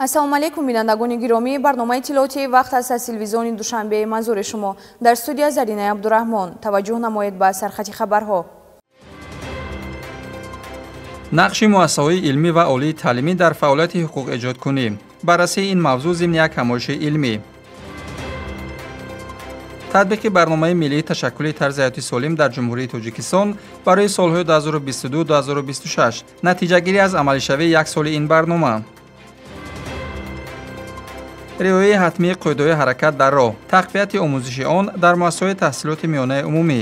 ассалому алейкум бинандагони гиромӣ, барномаи иттилоотии вақт аст аз телевизиони душанбе манзури шумо. Дар студия Зарина Абдураҳмон. Таваҷҷӯҳ намоед ба сархати хабарҳо. нақши муассисаҳои илмӣ ва олии таълимӣ дар фаъолияти ҳуқуқиэҷодкунӣ. баррасии ин мавзӯъ зимни як ҳамоиши илмӣ. татбиқи барномаи миллии ташаккули тарзи ҳаёти солим дар ҷумҳурии Тоҷикистон барои солҳои 2022-2026. натиҷагирӣ аз амалишавии як соли ин барнома. риояи ҳатмии қоидаҳои ҳаракат дар роҳ, тақвияти омӯзиши он дар муассисаҳои таҳсилоти миёнаи умумӣ.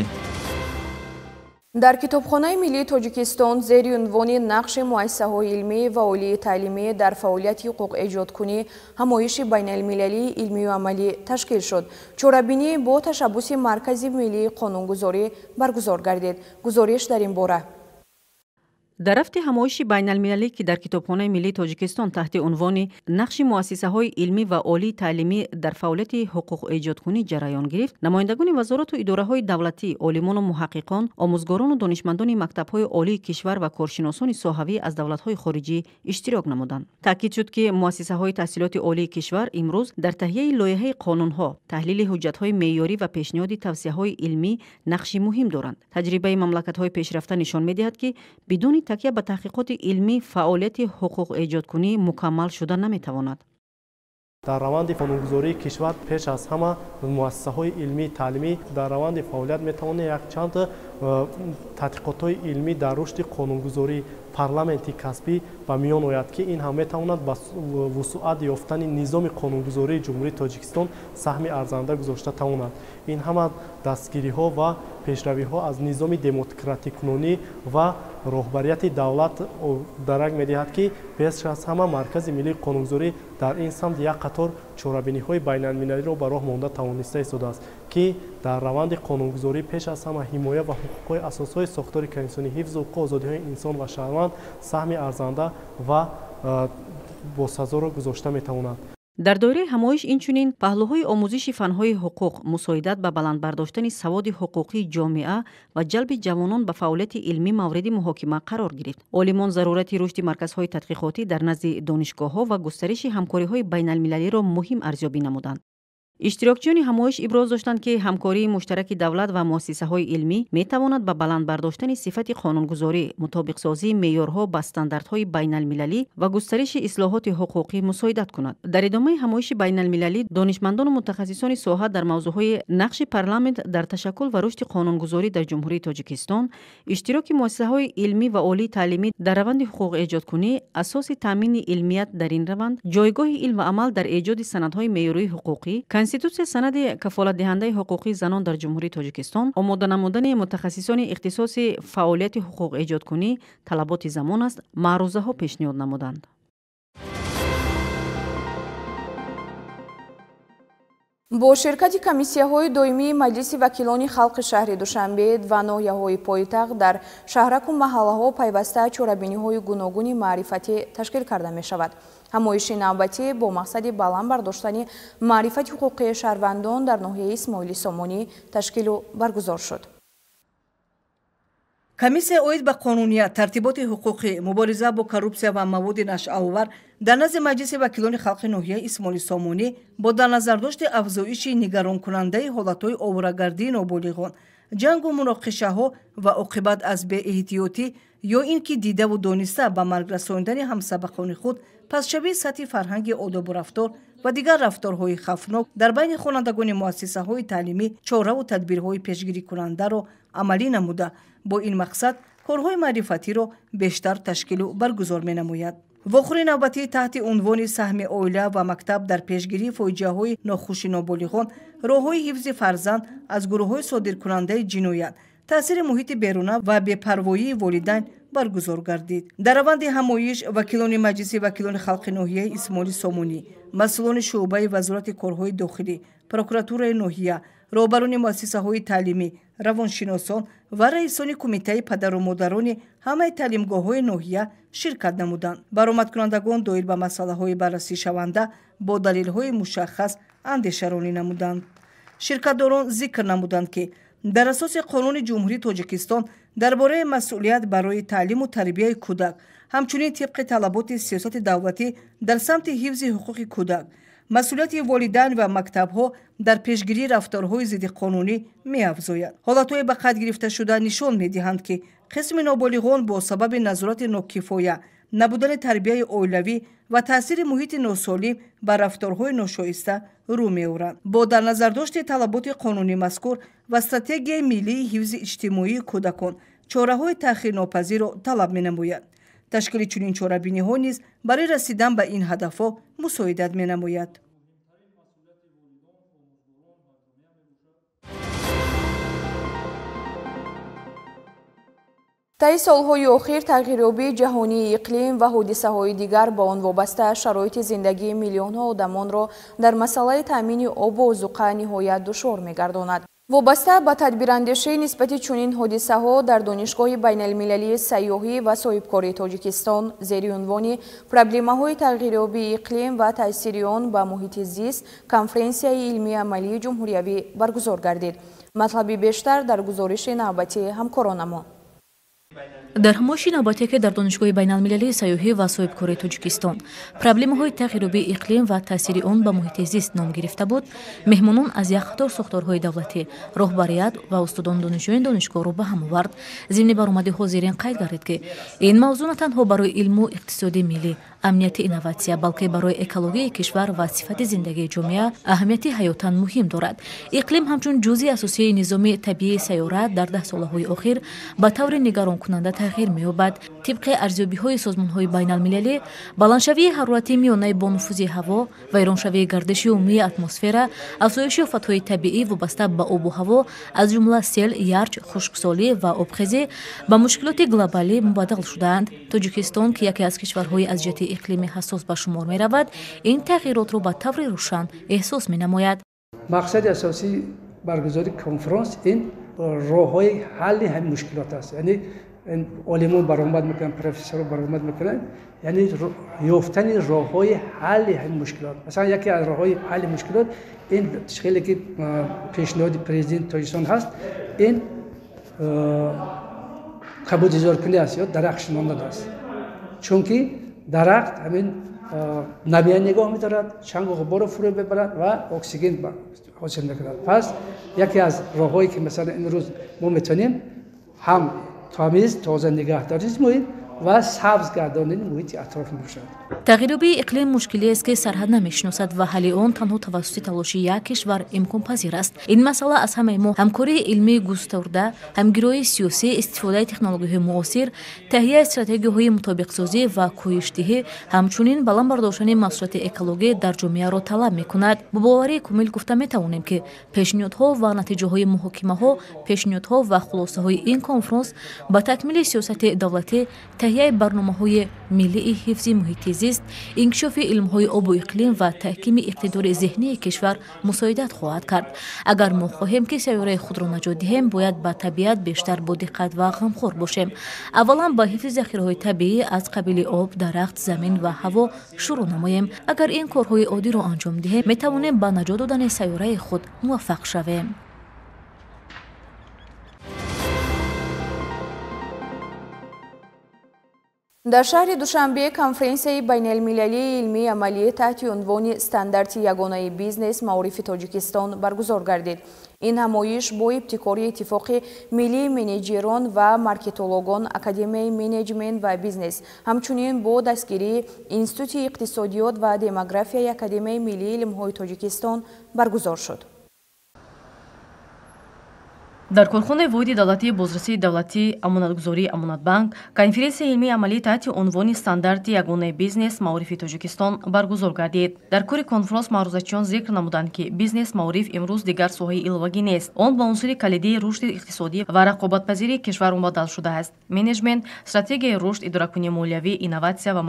дар китобхонаи миллии Тоҷикистон зери унвони нақши муассисаҳои илмӣ ва олии таълимӣ дар фаъолияти ҳуқуқэҷодкунӣ ҳамоиши байналмилалии илмию амалӣ ташкил шуд. чорабинӣ бо ташаббуси Маркази миллии қонунгузорӣ баргузор гардид. гузориш дар ин бора. дар рафти ҳамоиши байналмилалӣ ки дар китобхонаи миллии Тоҷикистон таҳти унвони нақши муассисаҳои илмӣ ва олии таълимӣ дар фаъолияти ҳуқуқэҷодкунӣ ҷараён гирифт, намояндагони вазорату идораҳои давлатӣ, олимону муҳаққиқон, омӯзгорону донишмандони мактабҳои олии кишвар ва коршиносони соҳавӣ аз давлатҳои хориҷӣ иштирок намуданд. таъкид шуд, ки муассисаҳои таҳсилоти олии кишвар имрӯз дар таҳияи лоиҳаи қонунҳо, таҳлили ҳуҷҷатҳои меъёрӣ ва пешниҳоди тавсияҳои илмӣ нақши муҳим доранд. таҷрибаи мамлакатҳои пешрафта нишон медиҳад, ки бидуни такя ба таҳқиқоти илмӣ фаъолияти ҳуқуқэҷодкунӣ мукаммал шуда наметавонад. дар раванди қонунгузории кишвар пеш аз ҳама муассисаҳои илмии таълимӣ дар раванди фаъолият метавонад якчанд тадқиқотҳои илмӣ дар рушди қонунгузории парламенти касбӣ ба миён ояд, ки ин ҳам метавонад ба вусуат ёфтани низоми қонунгузории ҷумҳурии Тоҷикистон саҳми арзанда гузошта тавонад. ин ҳама дастгириҳо ва пешравиҳо аз низоми демократикунонӣ ва роҳбарияти давлат дарак медиҳад, ки пеш аз ҳама Маркази миллии қонунгузорӣ дар ин самт як қатор чорабиниҳои байналмилалиро ба роҳ монда тавониста истодааст, ки дар раванди қонунгузорӣ пеш аз ҳама ҳимоя ва ҳуқуқҳои асосҳои сохтори конститутсионӣ, ҳифзу ҳуқуқу озодиҳои инсон ва шаҳрванд саҳми арзанда ва босазоро гузошта метавонад. дар доираи ҳамоиш инчунин паҳлӯҳои омӯзиши фанҳои ҳуқуқ, мусоидат ба баландбардоштани саводи ҳуқуқии ҷомеа ва ҷалби ҷавонон ба фаъолияти илмӣ мавриди муҳокима қарор гирифт. олимон зарурати рушди марказҳои тадқиқотӣ дар назди донишгоҳҳо ва густариши ҳамкориҳои байналмилалиро муҳим арзёбӣ намуданд. иштирокчиёни ҳамоиш иброз доштанд, ки ҳамкории муштараки давлат ва муассисаҳои илмӣ метавонад ба баландбардоштани сифати қонунгузорӣ, мутобиқсозии меъёрҳо ба стандартҳои байналмилалӣ ва густариши ислоҳоти ҳуқуқӣ мусоидат кунад. дар идомаи ҳамоиши байналмилалӣ донишмандону мутахассисони соҳа дар мавзӯъҳои нақши парламент дар ташаккул ва рушди қонунгузорӣ дар ҷумҳурии Тоҷикистон, иштироки муассисаҳои илмӣ ва олии таълимӣ дар раванди ҳуқуқэҷодкунӣ, асоси таъмини илмият дар ин раванд, ҷойгоҳи илм ва амал дар эҷоди санадҳои меъёрии ҳуқуқӣ, конститутсия санади кафолатдиҳандаи ҳуқуқии занон дар ҷумҳурии Тоҷикистон, омода намудани мутахассисони ихтисоси фаъолияти ҳуқуқэҷодкунӣ талаботи замон аст, маърузаҳо пешниҳод намуданд. бо ширкати комиссияҳои доимии маҷлиси вакилони халқи шаҳри Душанбе ва ноҳияҳои пойтахт дар шаҳраку маҳаллаҳо пайваста чорабиниҳои гуногуни маърифатӣ ташкил карда мешавад. ҳамоиши навбатӣ бо мақсади баланд бардоштани маърифати ҳуқуқии шаҳрвандон дар ноҳияи Исмоили Сомонӣ ташкилу баргузор шуд. комиссия оид ба қонуният, тартиботи ҳуқуқӣ, мубориза бо коррупсия ва маводи нашъаовар дар назди маҷлиси вакилони халқи ноҳияи Исмоили Сомонӣ бо дар назардошти афзоиши нигаронкунандаи ҳолатҳои оварагардии ноболиғон, ҷангу муноқишаҳо ва оқибат аз беэҳтиётӣ ё ин ки дидаву дониста ба марг расониндани ҳамсабақони худ, пасшавии сатҳи фарҳанги одобу рафтор ва дигар рафторҳои хавфнок дар байни хонандагони муассисаҳои таълимӣ чораву тадбирҳои пешгирикунандаро амалӣ намуда, бо ин мақсад корҳои маърифатиро бештар ташкилу баргузор менамояд. вохӯри навбатӣ таҳти унвони саҳми оила ва мактаб дар пешгирии фоҷиаҳои нохуши ноболиғон, роҳҳои ҳифзи фарзанд аз гурӯҳҳои содиркунандаи ҷиноят, таъсири муҳити беруна ва бепарвоии волидайн баргузор гардид. дар раванди ҳамоиш вакилони маҷлиси вакилони халқи ноҳияи Исмоили Сомонӣ, масъулони шуъбаи вазорати корҳои дохилӣ, прокуратураи ноҳия, роҳбарони муассисаҳои таълимӣ, равоншиносон ва раисони кумитаи падару модарони ҳамаи таълимгоҳҳои ноҳия ширкат намуданд. баромадкунандагон доир ба масъалаҳои баррасишаванда бо далелҳои мушаххас андешаронӣ намуданд. ширкатдорон зикр намуданд, ки дар асоси қонуни ҷумҳурии Тоҷикистон дар бораи масъулият барои таълиму тарбияи кӯдак, ҳамчунин тибқи талаботи сиёсати давлатӣ дар самти ҳифзи ҳуқуқи кӯдак, масъулияти волидайн ва мактабҳо дар пешгирии рафторҳои зиддиқонунӣ меафзояд. ҳолатҳое ба қайд гирифташуда нишон медиҳанд, ки қисми ноболиғон бо сабаби назорати нокифоя, набудани тарбияи оилавӣ ва таъсири муҳити носолим ба рафторҳои ношоиста рӯ меоранд. Бо дар назардошти талаботи қонунӣ мазкур ва стратегияи миллии ҳифзи иҷтимоии кӯдакон чораҳои таъхирнопазирро талаб менамояд. ташкили чунин чорабиниҳо низ барои расидан ба ин ҳадафҳо мусоидат менамояд. таи солҳои охир тағйирёбии ҷаҳонии иқлим ва ҳодисаҳои дигар ба он вобаста шароити зиндагии миллионҳо одамонро дар масъалаи таъмини обу озуқа ниҳоят душвор мегардонад. вобаста ба тадбирандешии нисбати чунин ҳодисаҳо дар донишгоҳи байналмилалии сайёҳӣ ва соҳибкории Тоҷикистон зери унвони проблемаҳои тағйирёбии иқлим ва таъсири он ба муҳити зист конференсияи илмии амалии ҷумҳуриявӣ баргузор гардид. матлаби бештар дар гузориши навбатии ҳамкоронамон. дар ҳамоиши навбате ки дар донишгоҳи байналмилалии сайёҳӣ ва соҳибкории Тоҷикистон проблемаҳои тағйирёбии иқлим ва таъсири он ба муҳити зист ном гирифта буд, меҳмонон аз як қатор сохторҳои давлатӣ, роҳбарият ва устодони донишҷӯёни донишгоҳро ба ҳам овард. зимни баромади ҳозирин қайд гардид, ки ин мавзӯъ на танҳо барои илму иқтисоди миллӣ, амнияти инноватсия, балки барои экологияи кишвар ва сифати зиндагии ҷомеа аҳамияти ҳаётан муҳим дорад. иқлим ҳамчун ҷузъи асосии низоми табиии сайёра дар 10 солаҳои охир ба таври нигаронкунанда тағйир меёбад. тибқи арзёбиҳои созмонҳои байналмилалӣ, баландшавии ҳарорати миёнаи бо нуфузи ҳаво, вайроншавии гардиши умумии атмосфера, афзоиши офатҳои табиӣ вобаста ба обу ҳаво, аз ҷумла сел, ярч, хушксолӣ ва обхезӣ ба мушкилоти глобалӣ мубаддал шудаанд. Тоҷикистон, ки яке аз кишварҳои аз ҷиҳати иқлими ҳассос ба шумор меравад, ин тағйиротро ба таври рӯшан эҳсос менамояд. мақсади асосии баргузори конференс ин роҳҳои ҳалли ҳамин мушкилот аст. яъне олимон баромад мекунанд, профессорҳо баромад мекунанд, яъне ёфтани роҳҳои ҳалли ҳамин мушкилот. масалан яке аз роҳҳои ҳалли мушкилот ин хеле ки пешниҳоди президенти Тоҷикистон ҳаст, ин қабудизоркунӣ аст ё дарахт мондан аст. чунки дарахт ҳамин намия нигоҳ медорад, чангу ғуборро фурӯ мебарад ва оксиген ҳосил мекунад. пас яке аз роҳҳое ки масалан имрӯз мо метавонем ҳам тамиз тоза нигаҳдории муҳит ва сабз гардонидани муҳити атроф мебошад. тағйирёбии иқлим мушкилиест ки сарҳад намешиносад ва ҳалли он танҳо тавассути талоши як кишвар имконпазир аст. ин масъала аз ҳамаи мо ҳамкории илмии густарда, ҳамгироии сиёсӣ, истифодаи технологияҳои муосир, таҳияи стратегияҳои мутобиқсозӣ ва коҳишдиҳӣ, ҳамчунин баланд бардоштани масъулияти экологӣ дар ҷомеаро талаб мекунад. бо боварии кумил гуфта метавонем, ки пешниҳодҳо ва натиҷаҳои муҳокимаҳо, пешниҳодҳо ва хулосаҳои ин конференс ба такмили сиёсати давлатӣ, таҳияи барномаҳои миллии ҳифзи муҳити зист, инкишофи илмҳои обу иқлим ва таҳкими иқтидори зеҳнии кишвар мусоидат хоҳад кард. агар мо хоҳем ки сайёраи худро наҷот диҳем, бояд ба табиат бештар бодиққат ва ғамхор бошем. аввалан ба ҳифзи захираҳои табиӣ аз қабили об, дарахт, замин ва ҳаво шурӯъ намоем. агар ин корҳои оддиро анҷом диҳем, метавонем ба наҷот додани сайёраи худ муваффақ шавем. дар шаҳри Душанбе конференсияи байналмилалии илмии амалӣ таҳти унвони стандарти ягонаи бизнес маорифи Тоҷикистон баргузор гардид. ин ҳамоиш бо ибтикори иттифоқи миллии менеҷерон ва маркетологон, академияи менеҷмент ва бизнес, ҳамчунин бо дастгирии институти иқтисодиёт ва демографияи академияи миллии илмҳои Тоҷикистон баргузор шуд. дар корхонаи воҳиди давлатии бозрасии давлатӣ амонатгузории Амонатбанк конференсияи илмии амалӣ таҳти унвони стандарти ягонаи бизнес маорифи Тоҷикистон баргузор гардид. дар кори конференс маърузачиён зикр намуданд, ки бизнес маориф имрӯз дигар соҳаи иловагӣ нест. он ба унсури калидии рушди иқтисодӣ ва рақобатпазирии кишвар мубаддал шудааст. менеҷмент, стратегияи рушд, идоракунии молиявӣ, инноватсия ва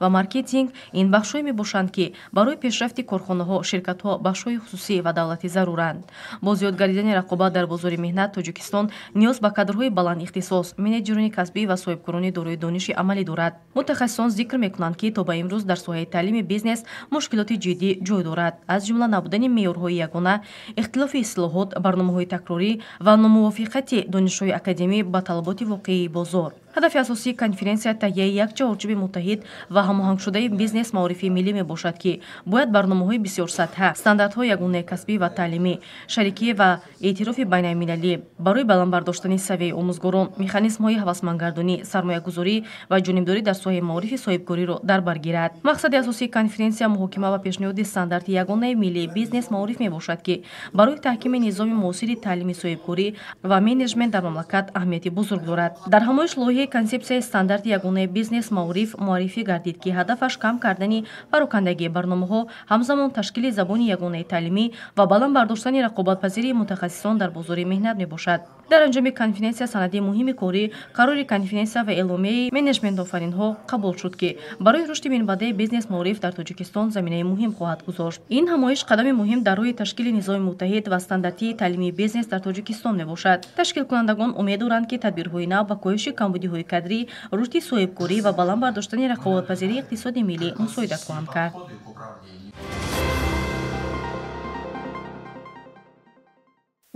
маркетинг ин бахшҳое мебошанд, ки барои пешрафти корхонаҳо, ширкатҳо, бахшҳои хусусӣ ва давлатӣ заруранд. бо зиёд гардидани рақобат дар бозори бозори меҳнат Тоҷикистон ниёз ба кадрҳои баландихтисос, менеҷерини касбӣ ва соҳибкорони дорои дониши амалӣ дорад. Мутахассисон зикр мекунанд, ки то ба имрӯз дар соҳаи таълими бизнес мушкилоти ҷиддӣ ҷой дорад. Аз ҷумла набудани меъёрҳои ягона, ихтилофи ислоҳот, барномаҳои такрорӣ ва номувофиқати донишҳои академӣ ба талаботи воқеии бозор. ҳадафи асосии конференсия таҳияи як ҷаворчиби муттаҳид ва ҳамоҳангшудаи бизнес маорифии миллӣ мебошад, ки бояд барномаҳои бисёрсатҳа, стандартҳои ягонаи касбӣ ва таълимӣ, шарикӣ ва эътирофи байналмилалӣ барои баландбардоштани савияи омӯзгорон, механизмҳои ҳавасмандгардонӣ, сармоягузорӣ ва ҷонибдорӣ дар соҳаи маорифи соҳибкориро дар бар гирад. Мақсади асосии конференсия муҳокима ва пешниҳоди стандарти ягонаи миллии бизнес маориф мебошад, ки барои таҳкими низоми муосири таълими соҳибкорӣ ва менеҷмент дар мамлакат аҳамияти бузург дорад. Дар ҳамоиш лоиҳаи консепсияи стандарти ягонаи бизнес маориф муаррифӣ гардид, ки ҳадафаш кам кардани парокандагии барномаҳо, ҳамзамон ташкили забони ягонаи таълимӣ ва баланд бардоштани рақобатпазирии мутахассисон дар бозори меҳнат мебошад. дар анҷоми конференсия санади муҳими корӣ, қарори конференсия ва эъломияи менеҷментофаринҳо қабул шуд, ки барои рушди минбаъдаи бизнес маориф дар Тоҷикистон заминаи муҳим хоҳад гузошт. Ин ҳамоиш қадами муҳим дар роҳи ташкили низоми муттаҳид ва стандартии таълимии бизнес дар Тоҷикистон мебошад. Ташкилкунандагон умед доранд, ки тадбирҳои нав ба коҳиши камбудиҳои кадрӣ, рушди соҳибкорӣ ва баланд бардоштани рақобатпазирии иқтисоди миллӣ мусоидат хоҳанд кард.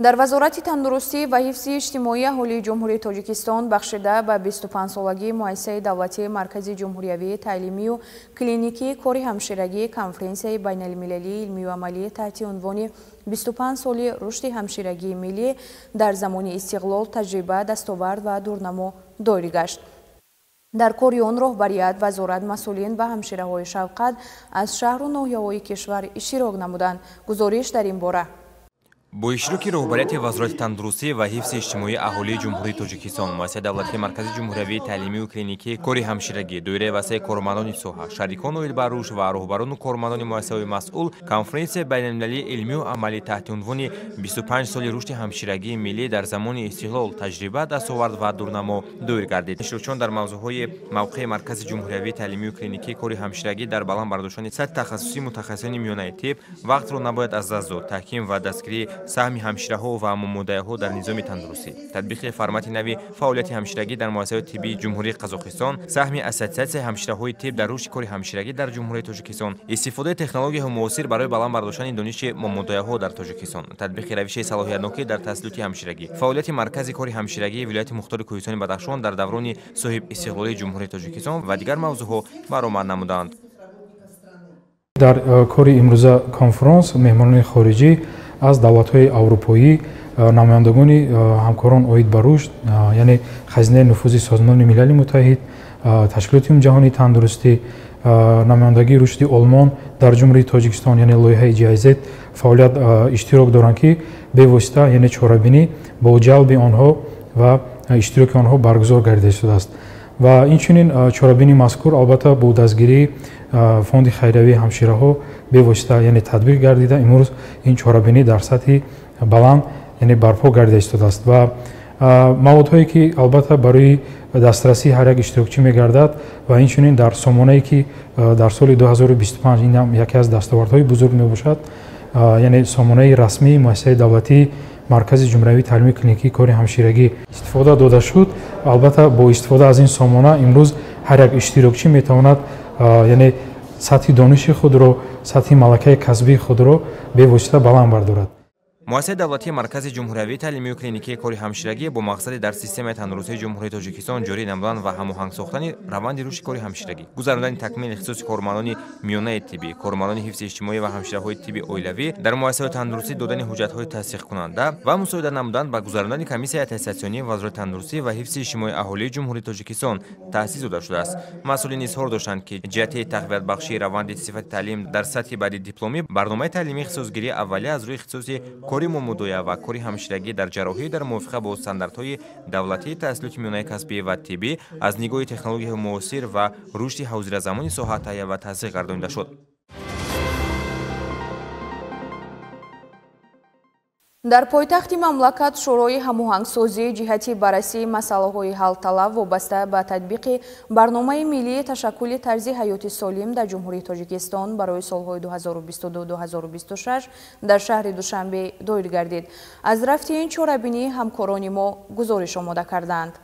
дар вазорати тандурустӣ ва ҳифзи иҷтимоии аҳолии ҷумҳурии Тоҷикистон бахшида ба 25-солагии муассисаи давлатии Маркази ҷумҳуриявии таълимию клиникии кори ҳамширагӣ конференсияи байналмилалии илмию амалӣ таҳти унвони 25 соли рушди ҳамширагии миллӣ дар замони истиқлол таҷриба, дастовард ва дурнамо дойр гашт. дар кори он роҳбарият, вазорат, масъулин ва ҳамшираҳои шавқат аз шаҳру ноҳияҳои кишвар иштирок намуданд. гузориш дар ин бора. бо иштироки роҳбарияти вазорати тандурустӣ ва ҳифзи иҷтимоии аҳолии ҷумҳурии Тоҷикистон, муассисаи давлатии Маркази ҷумҳуриявии таълимию клиникии кори ҳамширагӣ, доираи васеъи кормандони соҳа, шарикону илбаруш ва роҳбарону кормандони муассисаҳои масъул конференсияи байналмилалии илмию амалӣ таҳти унвони 25 соли рушди ҳамширагии миллӣ дар замони истиқлол таҷриба, дастовард ва дурнамо доир гардид. Иштирокчиён дар мавзӯъҳои мавқеи Маркази ҷумҳуриявии таълимию клиникии кори ҳамширагӣ дар баланд бардоштани сатҳи тахассусии мутахассисони миёнаи тиб, вақтро набояд аз даст дод, таҳким ва дастгирии саҳми ҳамшираҳо ва мумодаяҳо дар низоми тандурустӣ, татбиқи формати нави фаъолияти ҳамширагӣ дар муассисаҳои тиббии ҷумҳурии Қазоқистон, саҳми ассотсиатсияи ҳамшираҳои тиб дар рушди кори ҳамширагӣ дар ҷумҳурии Тоҷикистон, истифодаи технологияҳои муосир барои баланд бардоштани дониши мумодаяҳо дар Тоҷикистон, татбиқи равиши салоҳиятнокӣ дар таҳсилоти ҳамширагӣ, фаъолияти Маркази кори ҳамширагии вилояти мухтори Кӯҳистони Бадахшон дар даврони соҳибистиқлолии ҷумҳурии Тоҷикистон ва дигар мавзӯъҳо баромад намуданд. дар кори имрӯза конференс меҳмонони хориҷӣ аз давлатҳои аврупоӣ, намояндагони ҳамкорон оид ба рушд, яъне хазинаи нуфузи Созмони Милали Муттаҳид, Ташкилоти ҷаҳонии тандурустӣ, намояндагии рушди Олмон дар ҷумҳурии Тоҷикистон, яъне лоиҳаи GIZ фаъолият иштирок доранд, ки бевосита яъне чорабинӣ бо ҷалби онҳо ва иштироки онҳо баргузор гардида истодааст. ва инчунин чорабинии мазкур албатта бо дастгирии фонди хайриявии ҳамшираҳо бевосита яъне татбиқ гардида имрӯз ин чорабинӣ дар сатҳи баланд яъне барпо гардида истодааст ва маводҳое ки албатта барои дастрасии ҳар як иштирокчӣ мегардад ва инчунин дар сомонае ки дар соли 2025 ин ҳам яке аз дастовардҳои бузург мебошад, яъне сомонаи расмии муассисаи давлатии Маркази ҷумҳуриявии таълимии клиникии кори ҳамширагӣ истифода дода шуд. Албатта бо истифода аз ин сомона имрӯз ҳар як иштирокчӣ метавонад яъне сатҳи дониши худро, сатҳи малакаи касбии худро бевосита баланд бардорад. муассисаи давлатии Маркази ҷумҳуриявии таълимию клиникии кори ҳамширагӣ бо мақсади дар системаи тандурустии ҷумҳурии Тоҷикистон ҷорӣ намудан ва ҳамоҳанг сохтани раванди рушди кори ҳамширагӣ, гузарондани такмили ихтисоси кормандони миёнаи тиббӣ, кормандони ҳифзи иҷтимоӣ ва ҳамшираҳои тибби оилавӣ дар муассисаҳои тандурустӣ, додани ҳуҷҷатҳои тасдиқкунанда ва мусоидат намудан ба гузарондани комиссияи аттестатсионии вазорати тандурустӣ ва ҳифзи иҷтимоии аҳолии ҷумҳурии Тоҷикистон таъсис дода шудааст. масъулин изҳор доштанд, ки ҷиҳати тақвиятбахшии раванди сифати таълим дар сатҳи баъди дипломӣ, барномаи таълимии ихтисосгирии аввалия аз рӯи ихтисоси кори мумодоя ва кори ҳамширагӣ дар ҷарроҳӣ дар мувофиқа бо стандартҳои давлатии таҳсилоти миёнаи касбӣ ва тиббӣ аз нигоҳи технологияҳои муосир ва рушди ҳозиразамони соҳа таҳия ва тасдиқ гардонида шуд. дар пойтахти мамлакат шӯрои ҳамоҳангсозии ҷиҳати баррасии масъалаҳои ҳалталаб вобаста ба татбиқи барномаи миллии ташаккули тарзи ҳаёти солим дар ҷумҳурии Тоҷикистон барои солҳои 2022-2026 дар шаҳри Душанбе доир гардид. Аз рафти ин чорабинӣ ҳамкорони мо гузориш омода карданд.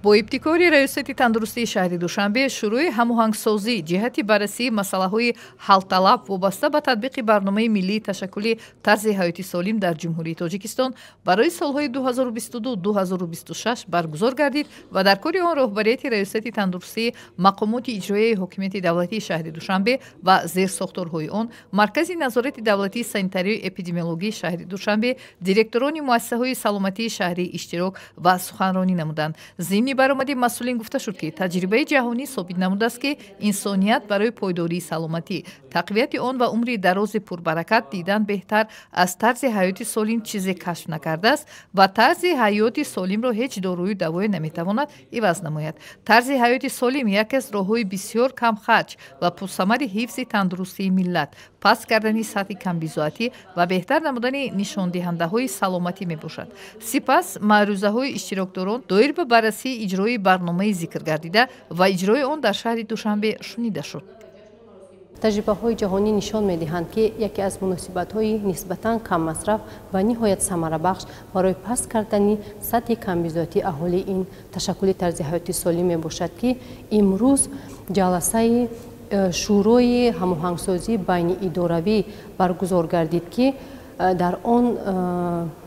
бо ибтикори раёсати тандурустии шаҳри Душанбе шурӯи ҳамоҳангсозӣ ҷиҳати баррасии масъалаҳои ҳалталаб вобаста ба татбиқи барномаи миллии ташаккули тарзи ҳаёти солим дар ҷумҳурии Тоҷикистон барои солҳои 2022-2026 баргузор гардид ва дар кори он роҳбарияти раёсати тандурустии мақомоти иҷроияи ҳокимияти давлатии шаҳри Душанбе ва зерсохторҳои он, маркази назорати давлатии санитарию эпидемиологии шаҳри Душанбе, директорони муассисаҳои саломатии шаҳрӣ иштирок ва суханронӣ намуданд. Зимни баромади масъулин гуфта шуд ки таҷрибаи ҷаҳонӣ собит намудааст ки инсоният барои пойдории саломатӣ, тақвияти он ва умри дарози пурбаракат дидан беҳтар аз тарзи ҳаёти солим чизе кашф накардааст ва тарзи ҳаёти солимро ҳеҷ дорую давое наметавонад иваз намояд. Тарзи ҳаёти солим яке аз роҳҳои бисёр камхарҷ ва пурсамари ҳифзи тандурустии миллат, паст кардани сатҳи камбизоатӣ ва беҳтар намудани нишондиҳандаҳои саломатӣ мебошад. Сипас маърузаҳои иштирокдорон доир ба баррасии иҷрои барномаи зикр гардида ва иҷрои он дар шаҳри Душанбе шунида шуд. таҷрибаҳои ҷаҳонӣ нишон медиҳанд ки яке аз муносибатҳои нисбатан каммасраф ва ниҳоят самарабахш барои паст кардани сатҳи камбизоатии аҳолии ин ташаккули тарзи ҳаёти солим мебошад ки имрӯз ҷаласаи шӯрои ҳамоҳангсозии байниидоравӣ баргузор гардид ки дар он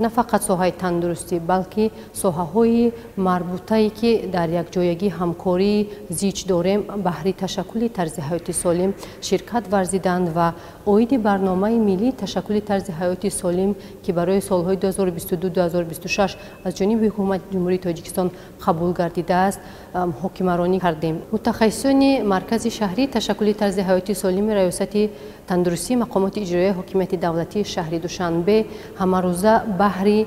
на фақат соҳаи тандурустӣ, балки соҳаҳои марбутае ки дар якҷоягӣ ҳамкории зич дорем баҳри ташаккули тарзи ҳаёти солим ширкат варзиданд ва оиди барномаи миллии ташаккули тарзи ҳаёти солим ки барои солҳои 2022-2026 аз ҷониби ҳукумати ҷумҳурии Тоҷикистон қабул гардидааст, ҳокимаронӣ кардем. мутахассисони маркази шаҳрии ташаккули тарзи ҳаёти солими раёсати тандурустии мақомоти иҷроияи ҳокимияти давлатии шаҳри Душанбе ҳамарӯза баҳри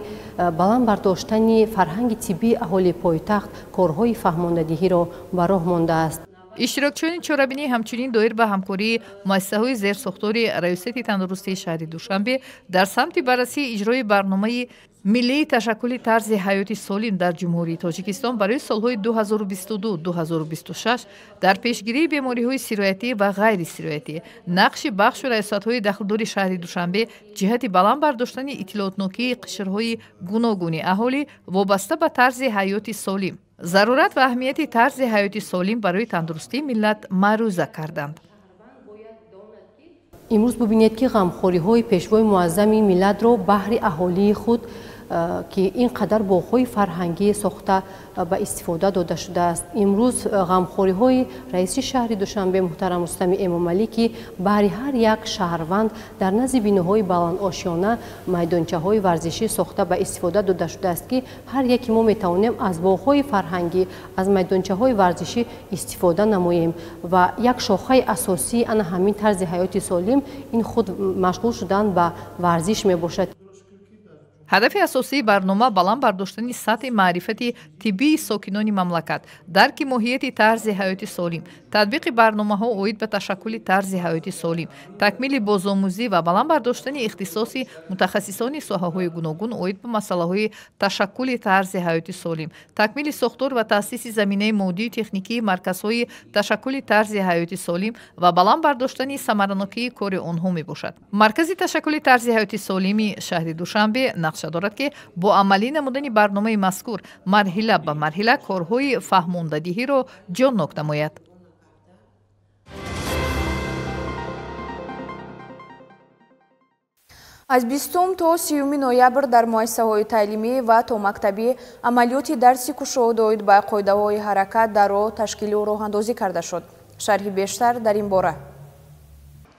баланд бардоштани фарҳанги тиббии аҳолии пойтахт корҳои фаҳмондадиҳиро ба роҳ мондааст. иштирокчиёни чорабинӣ ҳамчунин доир ба ҳамкории муассисаҳои зерсохтори раёсати тандурустии шаҳри Душанбе дар самти баррасии иҷрои барномаи миллии ташаккули тарзи ҳаёти солим дар ҷумҳурии Тоҷикистон барои солҳои 2022-2026 дар пешгирии бемориҳои сироятӣ ва ғайрисироятӣ нақши бахшу раёсатҳои дахлдори шаҳри Душанбе ҷиҳати баланд бардоштани иттилоотнокии қишрҳои гуногуни аҳолӣ вобаста ба тарзи ҳаёти солим, зарурат ва аҳамияти тарзи ҳаёти солим барои тандурустии миллат маъруза карданд. имрӯз бубинед ки ғамхориҳои пешвои муаззами миллатро баҳри аҳолии худ ки ин қадар боғҳои фарҳангӣ сохта ба истифода дода шудааст. имрӯз ғамхориҳои раиси шаҳри Душанбе муҳтарам Рустами Эмомалӣ ки баҳри ҳар як шаҳрванд дар назди биноҳои баландошёна майдончаҳои варзишӣ сохта ба истифода дода шудааст ки ҳар яке мо метавонем аз боғҳои фарҳангӣ, аз майдончаҳои варзишӣ истифода намоем ва як шохаи асосии ана ҳамин тарзи ҳаёти солим ин худ машғул шудан ба варзиш мебошад. ҳадафи асосии барнома баланд бардоштани сатҳи маърифати тиббии сокинони мамлакат, дарки моҳияти тарзи ҳаёти солим, татбиқи барномаҳо оид ба ташаккули тарзи ҳаёти солим, такмили бозомӯзӣ ва баланд бардоштани ихтисоси мутахассисони соҳаҳои гуногун оид ба масъалаҳои ташаккули тарзи ҳаёти солим, такмили сохтор ва таъсиси заминаи моддию техникии марказҳои ташаккули тарзи ҳаёти солим ва баланд бардоштани самаранокии кори онҳо мебошад. Маркази ташаккули тарзи ҳаёти солими шаҳри Душанбе нақша дорад ки бо амалӣ намудани барномаи мазкур марҳила ба марҳила корҳои фаҳмондадиҳиро ҷоннок намояд. аз 20 то 30 ноябр дар муассисаҳои таълимӣ ва то мактабӣ амалиёти дарси кушод оид ба қоидаҳои ҳаракат дар роҳ ташкилу роҳандозӣ карда шуд. шарҳи бештар дар ин бора.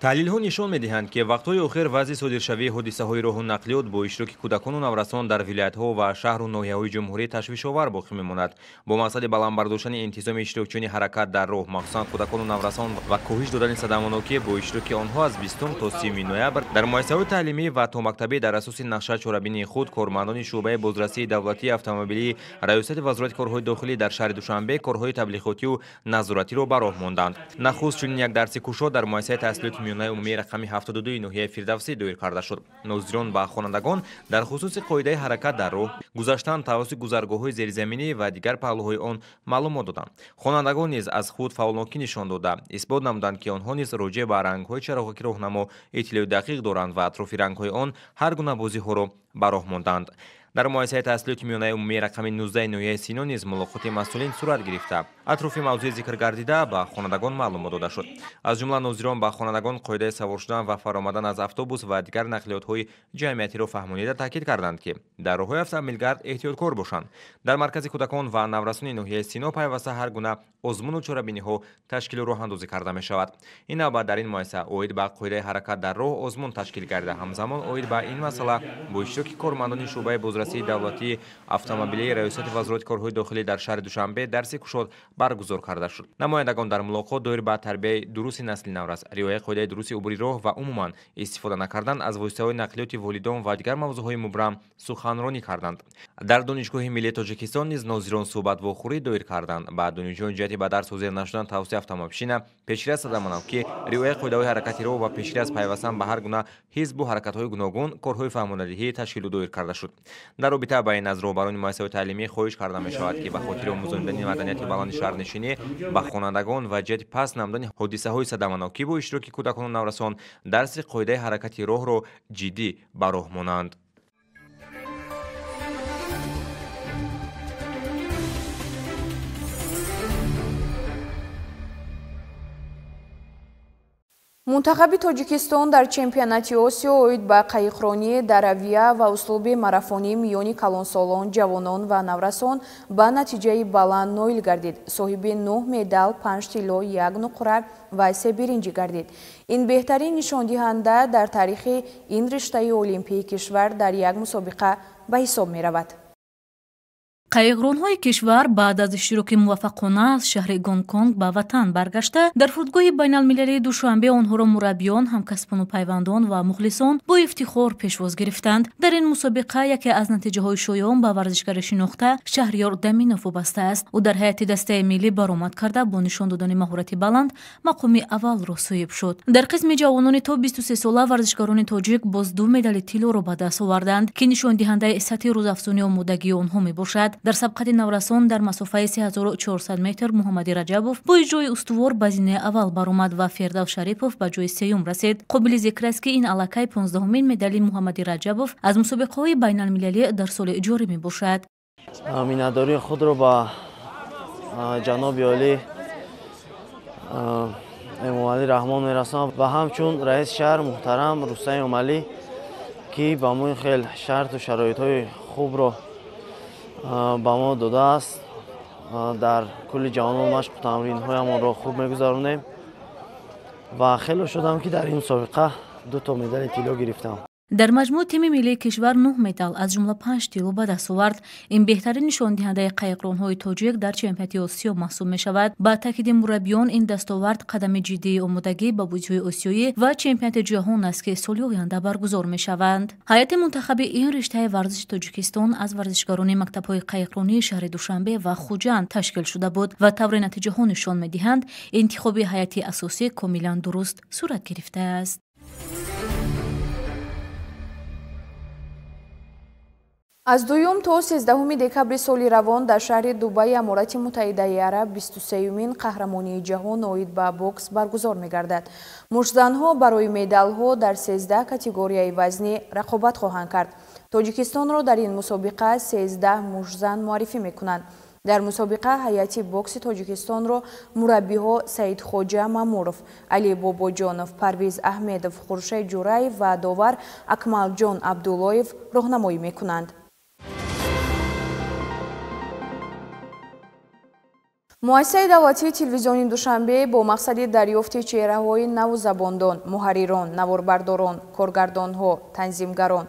таҳлилҳо нишон медиҳанд ки вақтҳои охир вазъи содиршавии ҳодисаҳои роҳу нақлиёт бо иштироки кӯдакону наврасон дар вилоятҳо ва шаҳру ноҳияҳои ҷумҳурӣ ташвишовар боқӣ мемонад. бо мақсади баландбардоштани интизоми иштирокчиёни ҳаракат дар роҳ, махсусан кӯдакону наврасон ва коҳиш додани садамонокӣ бо иштироки онҳо аз 20 то 30 ноябр дар муассисаҳои таълимӣ ва то мактабӣ дар асоси нақша чорабинии худ кормандони шуъбаи бозрасии давлатии автомобилии раёсати вазорати корҳои дохилӣ дар шаҳри Душанбе корҳои таблиғотию назоратиро ба роҳ монданд. нахуст чунин як дарси кушод дар муассисаи таҳсилоти миёнаи умумии рақами 72 ноҳияи Фирдавсӣ доир карда шуд. Нозирон ба хонандагон дар хусуси қоидаи ҳаракат дар роҳ, гузаштан тавассути гузаргоҳҳои зеризаминӣ ва дигар паҳлӯҳои он маълумот доданд. Хонандагон низ аз худ фаъолнокӣ нишон дода, исбот намуданд ки онҳо низ роҷеъ ба рангҳои чароғаки роҳнамо иттилои дақиқ доранд ва атрофи рангҳои он ҳар гуна бозиҳоро ба роҳ монданд. дар муассисаи таҳсилоти миёнаи умумии рақами 19 ноҳияи Сино низ мулоқоти масъулин сурат гирифта, атрофи мавзӯи зикр гардида ба хонандагон маълумот дода шуд. аз ҷумла нозирон ба хонандагон қоидаи савор шудан ва фаромадан аз автобус ва дигар нақлиётҳои ҷамъиятиро фаҳмонида таъкид карданд ки дар роҳҳои автомобилгард эҳтиёткор бошанд. дар маркази кӯдакон ва наврасони ноҳияи Сино пайваста ҳар гуна озмуну чорабиниҳо ташкилу роҳандозӣ карда мешавад. ин навбат дар ин муассиса оид ба қоидаи ҳаракат дар роҳ озмун ташкил гардида, ҳамзамон оид ба ин масъала бо иштироки кормандони шуъбаи бозрасии давлатии автомобилии раёсати вазороти корҳои дохилӣ дар шаҳри Душанбе дарси кушод баргузор карда шуд. намояндагон дар мулоқот доир ба тарбияи дурусти насли наврас, риояи қоидаи дурусти убури роҳ ва умуман истифода накардан аз воситаҳои нақлиёти волидон ва дигар мавзӯъҳои мубрам суханронӣ карданд. дар донишгоҳи миллии Тоҷикистон низ нозирон суҳбатвохӯрӣ доир карданд. ба донишҷӯён ҷиҳати ба дарс ҳозир нашудан тавассути автомобилшина пешираз садаманав ки риояи қоидаҳои ҳаракати роҳ ва пешираз пайвастан ба ҳар гуна ҳизбу ҳаракатҳои гуногун корҳои фаҳмондадиҳӣ ташкилу доир карда шуд. дар робита ба ин аз роҳбарони муассисаҳои таълимӣ хоҳиш карда мешавад ки ба хотири омӯзондани маданияти баланди шаҳрнишинӣ ба хонандагон ва ҷиҳати паст намудани ҳодисаҳои садаманокӣ бо иштироки кӯдакону наврасон дарси қоидаи ҳаракати роҳро ҷиддӣ ба роҳ монанд. мунтахаби Тоҷикистон дар чемпионати Осиё оид ба қайиқронӣ дар равия ва услуби марафонӣ миёни калонсолон, ҷавонон ва наврасон ба натиҷаи баланд ноил гардид. Соҳиби 9 медал, 5 тилло, 1 нуқра ва 3 биринҷӣ гардид. ин беҳтарин нишондиҳанда дар тарихи ин риштаи олимпии кишвар дар як мусобиқа ба ҳисоб меравад. қайиқронҳои кишвар баъд аз иштироки муваффақона аз шаҳри Гонконг ба ватан баргашта, дар фурудгоҳи байналмилалии Душанбе онҳоро мураббиён, ҳамкасбону пайвандон ва мухлисон бо ифтихор пешвоз гирифтанд. дар ин мусобиқа яке аз натиҷаҳои шоён ба варзишгари шинохта Шаҳрёр Даминов вобаста аст. ӯ дар ҳайати дастаи миллӣ баромад карда бо нишон додани маҳорати баланд мақоми аввалро соҳиб шуд. дар қисми ҷавонони то 23 сола варзишгарони тоҷик боз 2 медали тиллоро ба даст оварданд, ки нишондиҳандаи сатҳи рӯзафзунии омодагии онҳо мебошад. дар сабқати наврасон дар масофаи 3400 метр Муҳаммади Раҷабов бо иҷрои устувор ба зинаи аввал баромад ва Фердав Шарипов ба ҷои сеюм расид. қобили зикр аст ки ин аллакай 15-умин медали Муҳаммади Раҷабов аз мусобиқаҳои байналмилалӣ дар соли ҷорӣ мебошад. миннатдории худро ба ҷаноби олӣ Эмомалӣ Раҳмон мерасонам ва ҳамчун раиси шаҳр муҳтарам Рустам Эмомалӣ ки ба мо ин хел шарту шароитҳои хубро ба мо додааст. дар кулли ҷавонон машқу тамринҳоямонро хуб мегузаронем ва хеле шудам ки дар ин мусобиқа 2 медали тилло гирифтам. дар маҷмӯъ тими миллии кишвар 9 медал аз ҷумла 5 тилло ба даст овард. ин беҳтарин нишондиҳандаи қайиқронҳои тоҷик дар чемпионати Осиё маҳсуб мешавад. ба таъкиди мураббиён ин дастовард қадами ҷиддии омодагӣ ба бозиҳои осиёӣ ва чемпионати ҷаҳон аст ки соли оянда баргузор мешаванд. ҳайати мунтахаби ин риштаи варзиши Тоҷикистон аз варзишгарони мактабҳои қайиқронии шаҳри Душанбе ва Хуҷанд ташкил шуда буд ва таври натиҷаҳо нишон медиҳанд интихоби ҳайати асосӣ комилан дуруст сурат гирифтааст. аз 2 то 13 декабри соли равон дар шаҳри Дубай Аморати Муттаҳидаи Араб 23-юмин қаҳрамонии ҷаҳон оид ба бокс баргузор мегардад. мушзанҳо барои медалҳо дар 13 категорияи вазнӣ рақобат хоҳанд кард. Тоҷикистонро дар ин мусобиқа 13 мушзан муаррифӣ мекунанд. дар мусобиқа ҳайати бокси Тоҷикистонро мураббиҳо Саидхоҷа Мамуров, Али Бобоҷонов, Парвиз Аҳмедов, Хуршед Ҷураев ва довар Акмалҷон Абдуллоев роҳнамоӣ мекунанд. муассисаи давлатии телевизиони Душанбе бо мақсади дарёфти чеҳраҳои наву забондон, муҳаррирон, наворбардорон, коргардонҳо, танзимгарон,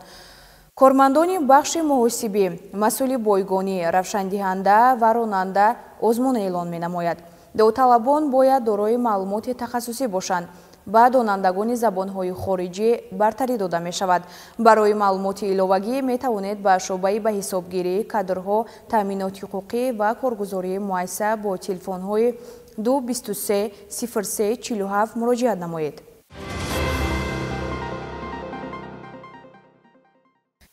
кормандони бахши муҳосибӣ, масъули бойгонӣ, равшандиҳанда ва ронанда озмун эълон менамояд. довталабон бояд дорои маълумоти тахассусӣ бошанд. ба донандагони забонҳои хориҷӣ бартарӣ дода мешавад. барои маълумоти иловагӣ метавонед ба шуъбаи баҳисобгирӣ, кадрҳо, таъминоти ҳуқуқӣ ва коргузории муассиса бо телефонҳои 223 03 47 муроҷиат намоед.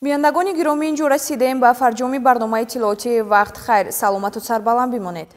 Биёндагони гиромӣ, инҷо расидем ба фарҷоми барномаи иттилооти Вақт хайр. Саломату сарбаланд бимонед.